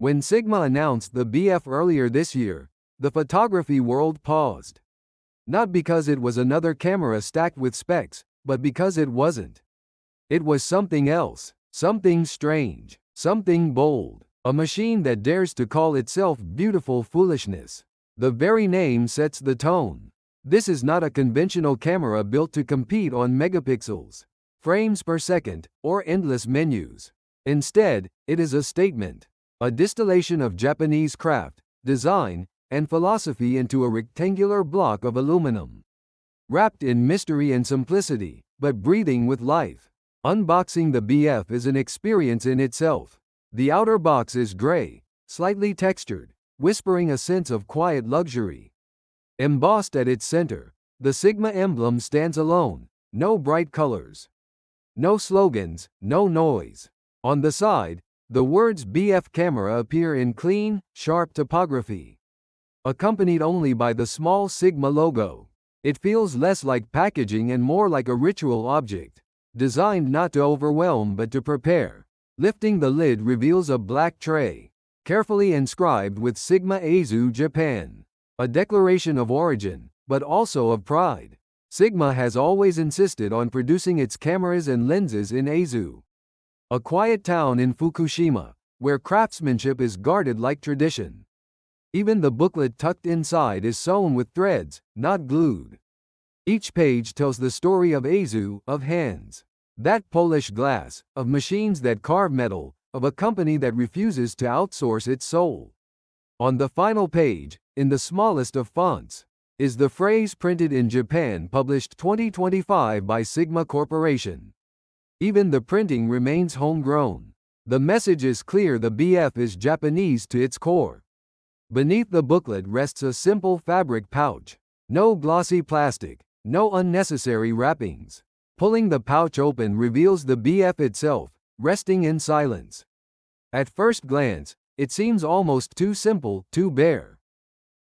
When Sigma announced the BF earlier this year, the photography world paused. Not because it was another camera stacked with specs, but because it wasn't. It was something else, something strange, something bold, a machine that dares to call itself beautiful foolishness. The very name sets the tone. This is not a conventional camera built to compete on megapixels, frames per second, or endless menus. Instead, it is a statement, a distillation of Japanese craft, design, and philosophy into a rectangular block of aluminum. Wrapped in mystery and simplicity, but breathing with life. Unboxing the BF is an experience in itself. The outer box is gray, slightly textured, whispering a sense of quiet luxury. Embossed at its center, the Sigma emblem stands alone, no bright colors. No slogans, no noise. On the side, the words BF camera appear in clean, sharp typography, accompanied only by the small Sigma logo. It feels less like packaging and more like a ritual object, designed not to overwhelm but to prepare. Lifting the lid reveals a black tray, carefully inscribed with Sigma Aizu Japan, a declaration of origin, but also of pride. Sigma has always insisted on producing its cameras and lenses in Aizu, a quiet town in Fukushima, where craftsmanship is guarded like tradition. Even the booklet tucked inside is sewn with threads, not glued. Each page tells the story of Aizu, of hands that polish glass, of machines that carve metal, of a company that refuses to outsource its soul. On the final page, in the smallest of fonts, is the phrase printed in Japan, published 2025 by Sigma Corporation. Even the printing remains homegrown. The message is clear: the BF is Japanese to its core. Beneath the booklet rests a simple fabric pouch. No glossy plastic, no unnecessary wrappings. Pulling the pouch open reveals the BF itself, resting in silence. At first glance, it seems almost too simple, too bare.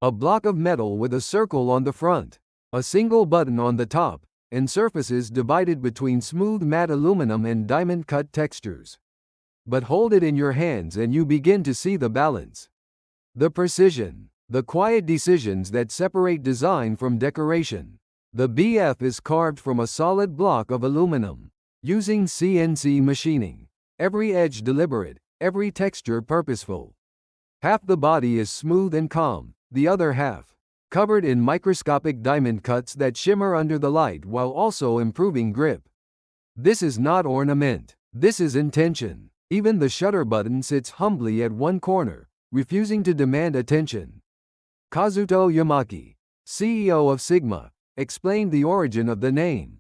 A block of metal with a circle on the front, a single button on the top, and surfaces divided between smooth matte aluminum and diamond-cut textures. But hold it in your hands and you begin to see the balance. The precision, the quiet decisions that separate design from decoration. The BF is carved from a solid block of aluminum, using CNC machining. Every edge deliberate, every texture purposeful. Half the body is smooth and calm, the other half covered in microscopic diamond cuts that shimmer under the light while also improving grip. This is not ornament, this is intention. Even the shutter button sits humbly at one corner, refusing to demand attention. Kazuto Yamaki, CEO of Sigma, explained the origin of the name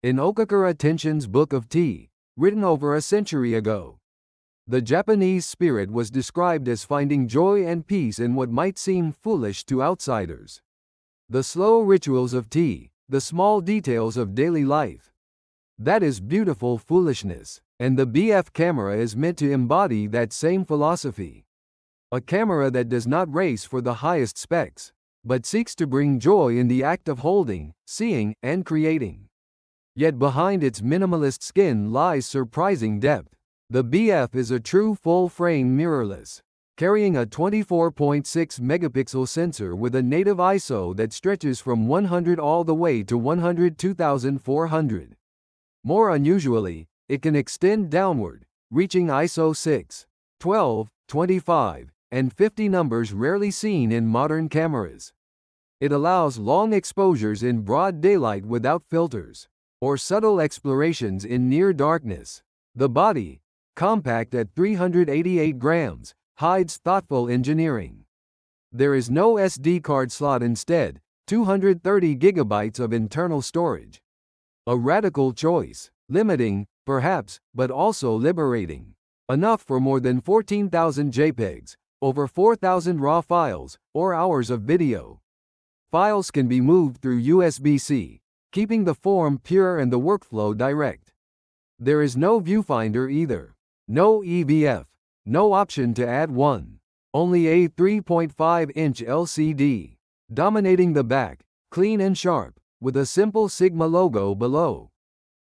in Okakura Tenshin's Book of Tea, written over a century ago. The Japanese spirit was described as finding joy and peace in what might seem foolish to outsiders. The slow rituals of tea, the small details of daily life. That is beautiful foolishness, and the BF camera is meant to embody that same philosophy. A camera that does not race for the highest specs, but seeks to bring joy in the act of holding, seeing, and creating. Yet behind its minimalist skin lies surprising depth. The BF is a true full-frame mirrorless, carrying a 24.6 megapixel sensor with a native ISO that stretches from 100 all the way to 102,400. More unusually, it can extend downward, reaching ISO 6, 12, 25, and 50 numbers rarely seen in modern cameras. It allows long exposures in broad daylight without filters, or subtle explorations in near darkness. The body, compact at 388 grams, hides thoughtful engineering. There is no SD card slot, instead, 230 gigabytes of internal storage. A radical choice, limiting, perhaps, but also liberating. Enough for more than 14,000 JPEGs, over 4,000 RAW files, or hours of video. Files can be moved through USB-C, keeping the form pure and the workflow direct. There is no viewfinder either. No EVF. No option to add one. Only a 3.5-inch LCD, dominating the back, clean and sharp, with a simple Sigma logo below.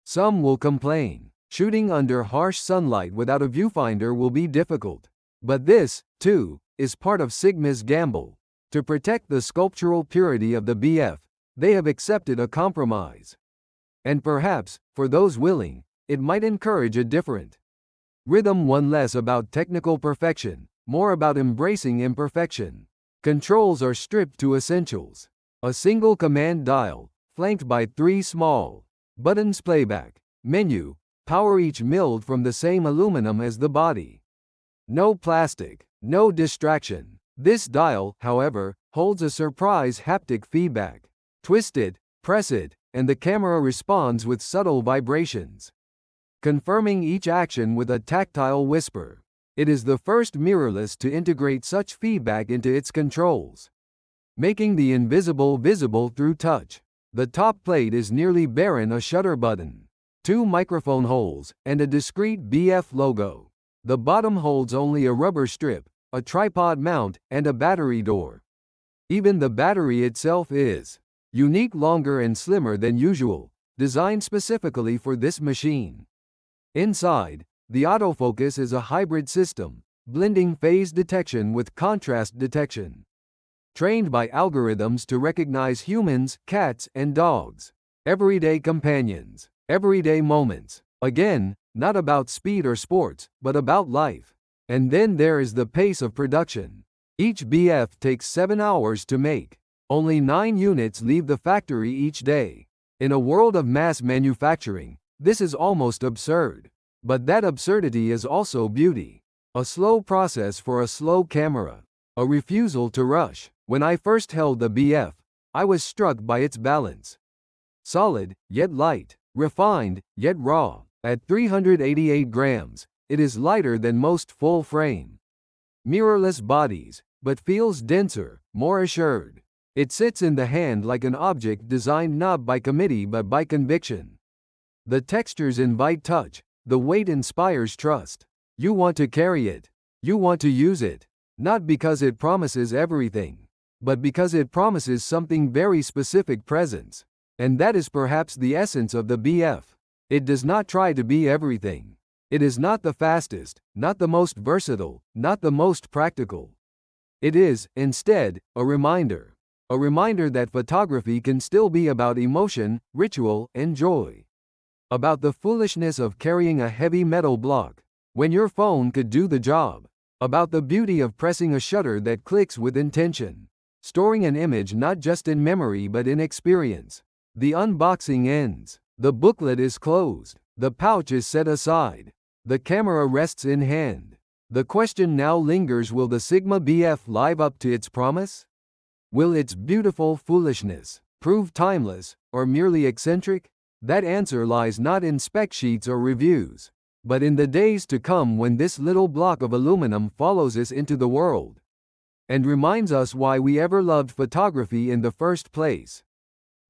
Some will complain. Shooting under harsh sunlight without a viewfinder will be difficult. But this, too, is part of Sigma's gamble. To protect the sculptural purity of the BF, they have accepted a compromise. And perhaps, for those willing, it might encourage a different rhythm, one less about technical perfection, more about embracing imperfection. Controls are stripped to essentials. A single command dial, flanked by 3 small buttons: playback, menu, power, each milled from the same aluminum as the body. No plastic, no distraction. This dial, however, holds a surprise haptic feedback. Twist it, press it, and the camera responds with subtle vibrations, confirming each action with a tactile whisper. It is the first mirrorless to integrate such feedback into its controls, making the invisible visible through touch. The top plate is nearly barren: a shutter button, 2 microphone holes, and a discrete BF logo. The bottom holds only a rubber strip, a tripod mount, and a battery door. Even the battery itself is unique, longer and slimmer than usual, designed specifically for this machine. Inside, the autofocus is a hybrid system, blending phase detection with contrast detection, trained by algorithms to recognize humans, cats, and dogs, everyday companions, everyday moments. Again, not about speed or sports, but about life. And then there is the pace of production. Each BF takes 7 hours to make. Only 9 units leave the factory each day. In a world of mass manufacturing, this is almost absurd. But that absurdity is also beauty. A slow process for a slow camera. A refusal to rush. When I first held the BF, I was struck by its balance. Solid, yet light. Refined, yet raw. At 388 grams, it is lighter than most full-frame mirrorless bodies, but feels denser, more assured. It sits in the hand like an object designed not by committee but by conviction. The textures invite touch. The weight inspires trust. You want to carry it. You want to use it. Not because it promises everything, but because it promises something very specific: presence. And that is perhaps the essence of the BF. It does not try to be everything. It is not the fastest, not the most versatile, not the most practical. It is, instead, a reminder. A reminder that photography can still be about emotion, ritual, and joy. About the foolishness of carrying a heavy metal block when your phone could do the job. About the beauty of pressing a shutter that clicks with intention. Storing an image not just in memory but in experience. The unboxing ends. The booklet is closed. The pouch is set aside. The camera rests in hand. The question now lingers: will the Sigma BF live up to its promise? Will its beautiful foolishness prove timeless, or merely eccentric? That answer lies not in spec sheets or reviews, but in the days to come, when this little block of aluminum follows us into the world and reminds us why we ever loved photography in the first place.